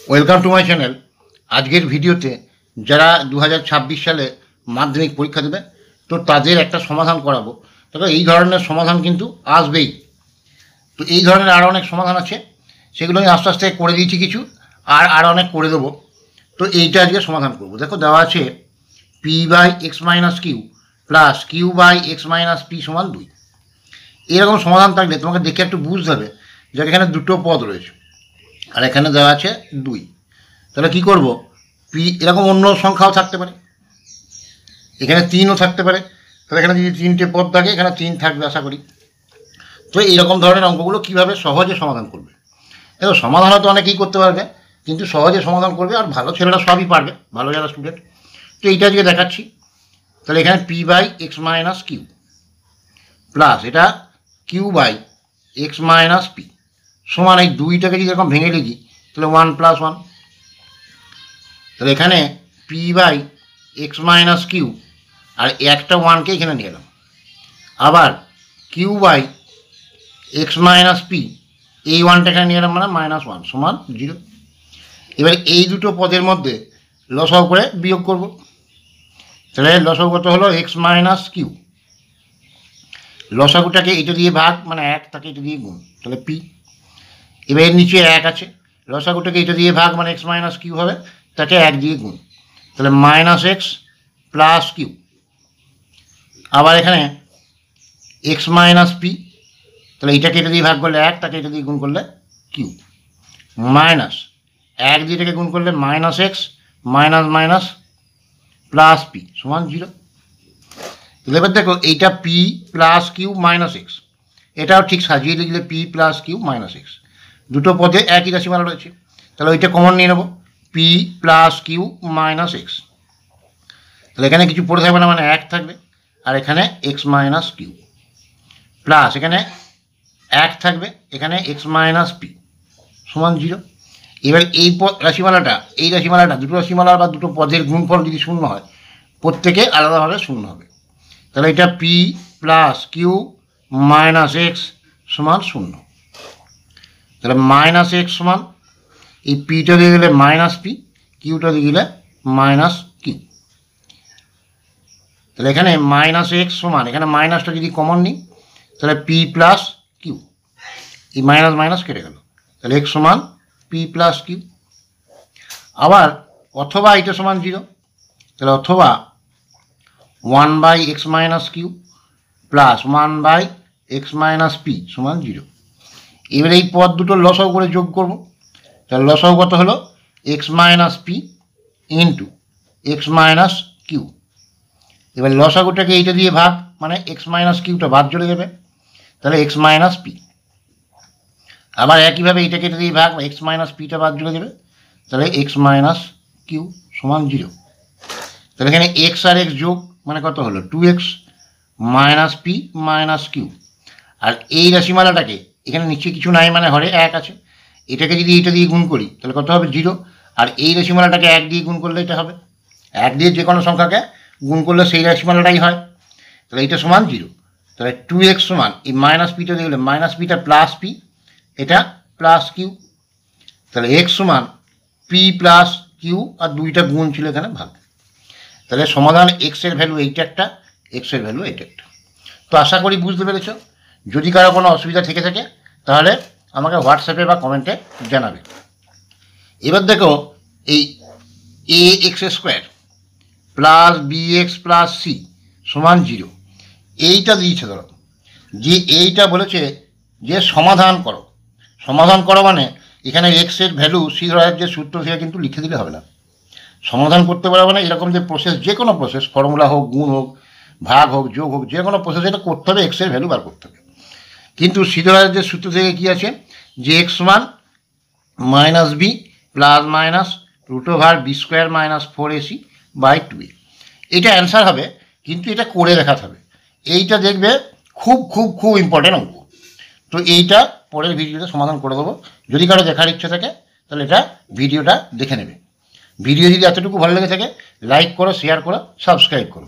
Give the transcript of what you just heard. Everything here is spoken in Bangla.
Welcome to my channel. আজকের ভিডিওতে যারা 2026 সালে মাধ্যমিক পরীক্ষা দেবে তো তাদের একটা সমাধান করাবো। তবে এই ধরনের সমাধান কিন্তু আসবেই। তো এই ধরনের আরও অনেক সমাধান আছে, সেগুলো আমি আস্তে আস্তে করে দিয়েছি কিছু, আর অনেক করে দেবো। তো এইটা আজকে সমাধান করব। দেখো দেওয়া আছে p/x-q প্লাস q/x-p সমান 2। এরকম সমাধান থাকলে তোমাকে দেখে একটু বুঝতে হবে যে এখানে দুটো পদ রয়েছে আর এখানে দেওয়া আছে 2। তাহলে কী করব, পি এরকম অন্য সংখ্যাও থাকতে পারে, এখানে 3ও থাকতে পারে। তাহলে এখানে যদি 3টে পদ থাকে এখানে 3 থাকবে আশা করি। তো এইরকম ধরনের অঙ্কগুলো কীভাবে সহজে সমাধান করবে। দেখো সমাধান হয়তো অনেকেই করতে পারবে, কিন্তু সহজে সমাধান করবে আর ভালো ছেলেরা সবই পারবে, ভালো যারা স্টুডেন্ট। তো এইটা আজকে দেখাচ্ছি। তাহলে এখানে p/x-q প্লাস এটা q/x-p সমান এই 2টাকে যদি এরকম ভেঙে লিখি তাহলে 1 + 1। তাহলে এখানে p/x-q আর একটা 1কে এখানে নিয়ে এলাম, আবার q/x-p এই 1টা এখানে নিয়ে এলাম, মানে -1 সমান 0। এবার এই দুটো পদের মধ্যে লসাগু করে বিয়োগ করব। তাহলে লসাগু কত হলো x-q, লসাগুটাকে এটা দিয়ে ভাগ মানে 1, তাকে এটা দিয়ে গুণ, তাহলে p। এবার এর নিচে 1 আছে, লসাগুটাকে এটা দিয়ে ভাগ মানে x-q হবে, তাকে 1 দিয়ে গুণ, তাহলে -x + q। আবার এখানে x-p, তাহলে এটাকে এটা দিয়ে ভাগ করলে 1, তাকে এটা দিয়ে গুণ করলে q, মাইনাস 1 দিয়ে এটাকে গুণ করলে -x + p সমান 0। তাহলে এবার দেখো এইটা p + q - x, এটাও ঠিক সাজিয়ে লিখলে p + q - x, দুটো পদে একই রাশিমালা রয়েছে। তাহলে ওইটা কমন নিয়ে নেব, p + q - x। তাহলে এখানে কিছু পড়ে থাকবে না, মানে 1 থাকবে, আর এখানে x - q প্লাস এখানে 1 থাকবে, এখানে x - p সমান 0। এবার এই রাশিমালাটা দুটো রাশিমালার বা দুটো পদের গুণফল যদি শূন্য হয়, প্রত্যেকে আলাদাভাবে শূন্য হবে। তাহলে এটা p + q - x সমান 0। তাহলে -x সমান এই পিটা দিয়ে দিলে -p, কিউটা দিয়ে দিলে -q। তাহলে এখানে -x সমান, এখানে মাইনাসটা যদি কমন নিই তাহলে p + q, এই মাইনাস কেটে গেল, তাহলে x সমান p + q। আবার অথবা এটা সমান 0, তাহলে অথবা 1/x-q প্লাস 1/x-p সমান 0। এবার এই পদ দুটো লসাগু করে যোগ করব। তাহলে লসাগু কত হলো x-p ইন্টু x-q। এবার লসাগুটাকে এইটা দিয়ে ভাগ মানে x-qটা বাদ চলে যাবে, তাহলে x-p। আবার একইভাবে এইটাকে এটা দিয়ে ভাগ x-pটা বাদ চলে যাবে, তাহলে x-q সমান 0। তাহলে এখানে x আর x যোগ মানে কত হলো 2x - p - q। আর এই রাশিমালাটাকে এখানে নিচে কিছু নাই মানে হরে 1 আছে, এটাকে যদি এটা দিয়ে গুণ করি তাহলে কত হবে 0। আর এই রাশিমালাটাকে 1 দিয়ে গুণ করলে এটা হবে, 1 দিয়ে যে কোনো সংখ্যাকে গুণ করলে সেই রাশিমালাটাই হয়, তাহলে এটা সমান 0। তাহলে 2x সমান এই -pটা দিয়ে গেলে -pটা + p, এটা + q, তাহলে x সমান p + q আর 2টা গুণ ছিল এখানে ভাগ। তাহলে সমাধান x এর ভ্যালু এইটা একটা, x এর ভ্যালু এইটা একটা। তো আশা করি বুঝতে পেরেছ। যদি কারো কোনো অসুবিধা থেকে থাকে তাহলে আমাকে হোয়াটসঅ্যাপে বা কমেন্টে জানাবে। এবার দেখো এই ax² + bx + c সমান 0 এইটা দিয়েছে, ধরো যে এইটা বলেছে যে সমাধান করো। সমাধান করো মানে এখানে x এর ভ্যালু c ধরার যে সূত্র সেটা কিন্তু লিখে দিলে হবে না, সমাধান করতে পারবে না। এরকম যে প্রসেস, যে কোনো প্রসেস, ফর্মুলা হোক, গুণ হোক, ভাগ হোক, যোগ হোক, যে কোনো প্রসেস এটা করতে হবে, x এর ভ্যালু বার করতে হবে। কিন্তু সিধরার যে সূত্র থেকে কী আছে যে x সমান -b ± √b² - 4ac/2a, এটা অ্যান্সার হবে। কিন্তু এটা করে দেখাতে হবে, এইটা দেখবে খুব খুব খুব ইম্পর্টেন্ট অঙ্ক। তো এইটা পরের ভিডিওতে সমাধান করে দেবো। যদি কারো দেখার ইচ্ছে থাকে তাহলে এটা ভিডিওটা দেখে নেবে। ভিডিও যদি এতটুকু ভালো লেগে থাকে লাইক করো, শেয়ার করো, সাবস্ক্রাইব করো।